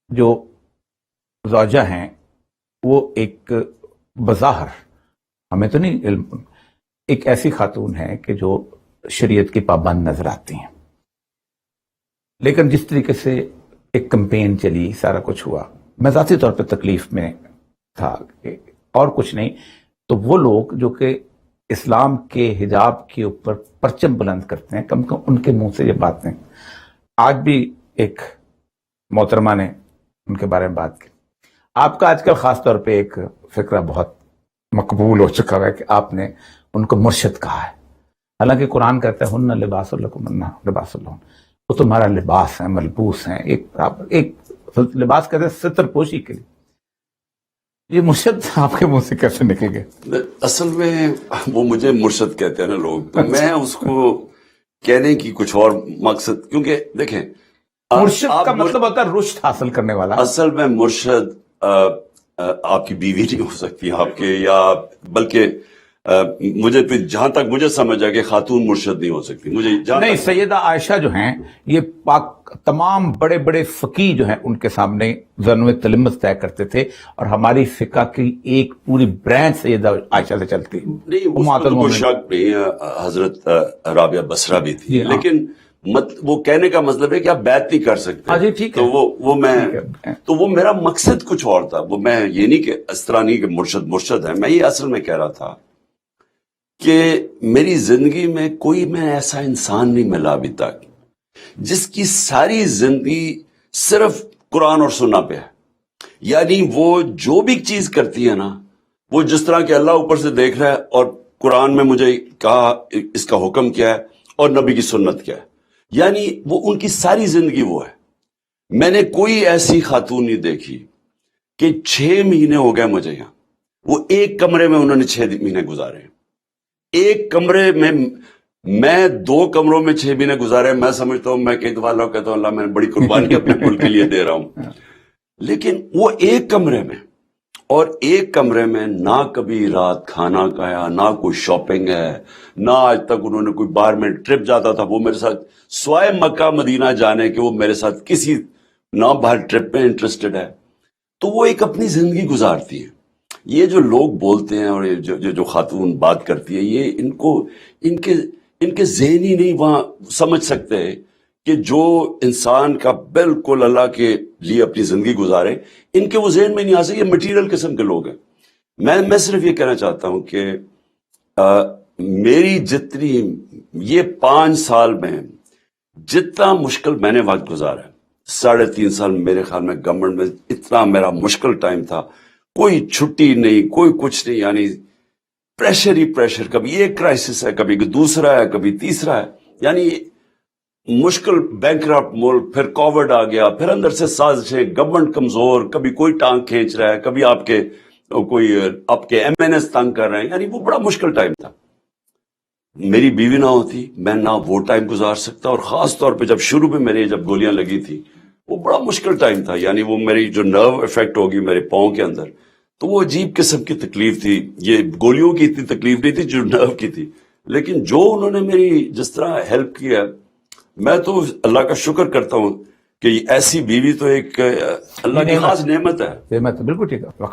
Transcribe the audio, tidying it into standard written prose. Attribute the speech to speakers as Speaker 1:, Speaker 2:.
Speaker 1: جو زوجہ ہیں وہ ایک بظاہر ہمیں تو نہیں علم ایک ایسی خاتون ہے کہ جو شریعت کی پابند نظر آتی ہیں، لیکن جس طریقے سے ایک کمپین چلی، سارا کچھ ہوا، میں ذاتی طور پہ تکلیف میں تھا اور کچھ نہیں، تو وہ لوگ جو کہ اسلام کے حجاب کے اوپر پرچم بلند کرتے ہیں، کم کم ان کے منہ سے یہ باتیں آج بھی ایک محترمہ نے ان کے بارے میں بات کی۔ آپ کا آج کل خاص طور پہ ایک فکرہ بہت مقبول ہو چکا ہے کہ آپ نے ان کو مرشد کہا ہے، حالانکہ قرآن کہتا ہے ہن لباس لکم ون لباس لہن، وہ تمہارا لباس ہے، ملبوس ہیں، ایک لباس کہتے ہیں ستر پوشی کے لیے۔ یہ مرشد آپ کے منہ سے کیسے نکل گئے؟
Speaker 2: اصل میں وہ مجھے مرشد کہتے ہیں نا لوگ، تو میں اس کو کہنے کی کچھ اور مقصد، کیونکہ دیکھیں
Speaker 1: مرشد کا مطلب ہوتا ہے رشد حاصل کرنے والا۔
Speaker 2: اصل میں مرشد آپ کی بیوی نہیں ہو سکتی آپ کے، یا بلکہ مجھے جہاں تک مجھے سمجھ ہے کہ خاتون مرشد نہیں ہو سکتی، مجھے
Speaker 1: نہیں، سیدہ عائشہ جو ہیں یہ پاک تمام بڑے بڑے فقی جو ہیں ان کے سامنے ذنو تلمس طے کرتے تھے، اور ہماری فقہ کی ایک پوری برانچ سیدہ عائشہ سے چلتی۔
Speaker 2: نہیں، اس کو تو کوئی شک نہیں ہے، حضرت رابعہ بصرہ بھی تھی، لیکن وہ کہنے کا مطلب ہے کہ آپ بیعت نہیں کر سکتے، تو وہ میرا مقصد کچھ اور تھا، وہ میں یہ نہیں کہ اس طرح نہیں کہ مرشد ہے، میں یہ اصل میں کہہ رہا تھا کہ میری زندگی میں کوئی میں ایسا انسان نہیں ملا ابھی تک جس کی ساری زندگی صرف قرآن اور سننا پہ ہے، یعنی وہ جو بھی چیز کرتی ہے نا، وہ جس طرح کہ اللہ اوپر سے دیکھ رہا ہے اور قرآن میں مجھے کہا اس کا حکم کیا ہے اور نبی کی سنت کیا ہے، یعنی وہ ان کی ساری زندگی وہ ہے۔ میں نے کوئی ایسی خاتون نہیں دیکھی کہ 6 مہینے ہو گئے مجھے یہاں، وہ ایک کمرے میں انہوں نے 6 مہینے گزارے، ایک کمرے میں، میں 2 کمروں میں 6 مہینے گزارے، میں سمجھتا ہوں، میں کئی دفعہ اللہ کہتا ہوں اللہ میں نے بڑی قربانی اپنے ملک کے لیے دے رہا ہوں، لیکن وہ ایک کمرے میں، اور ایک کمرے میں نہ کبھی رات کھانا کھایا، نہ کوئی شاپنگ ہے، نہ آج تک انہوں نے کوئی باہر میں ٹرپ جاتا تھا وہ میرے ساتھ، سوائے مکہ مدینہ جانے کہ وہ میرے ساتھ کسی نہ باہر ٹرپ میں انٹرسٹڈ ہے، تو وہ ایک اپنی زندگی گزارتی ہے۔ یہ جو لوگ بولتے ہیں اور جو خاتون بات کرتی ہے، یہ ان کے ذہن ہی نہیں وہاں سمجھ سکتے کہ جو انسان کا بالکل اللہ کے لیے اپنی زندگی گزارے، ان کے وہ ذہن میں نہیں آ سکے، یہ مٹیریل قسم کے لوگ ہیں۔ میں صرف یہ کہنا چاہتا ہوں کہ میری جتنی یہ 5 سال میں جتنا مشکل میں نے وقت گزارا ہے، 3.5 سال میرے خیال میں گورنمنٹ میں اتنا میرا مشکل ٹائم تھا، کوئی چھٹی نہیں، کوئی کچھ نہیں، یعنی پریشر ہی پریشر، کبھی ایک کرائسس ہے، کبھی دوسرا ہے، کبھی تیسرا ہے، یعنی مشکل، بینکرپٹ ملک، پھر کووڈ آ گیا، پھر اندر سے سازشیں، گورنمنٹ کمزور، کبھی کوئی ٹانگ کھینچ رہا ہے، کبھی آپ کے MNS تنگ کر رہے ہیں، یعنی وہ بڑا مشکل ٹائم تھا۔ میری بیوی نہ ہوتی میں نہ وہ ٹائم گزار سکتا، اور خاص طور پہ جب شروع میں میرے جب گولیاں لگی تھی وہ بڑا مشکل ٹائم تھا، یعنی وہ میری جو نرو افیکٹ ہوگی میرے پاؤں کے اندر، تو وہ عجیب قسم کی تکلیف تھی، یہ گولیوں کی اتنی تکلیف نہیں تھی جو نرو کی تھی، لیکن جو انہوں نے میری جس طرح ہیلپ کیا، میں تو اللہ کا شکر کرتا ہوں کہ ایسی بیوی تو ایک اللہ کی خاص نعمت ہے۔
Speaker 1: بالکل ٹھیک ہے۔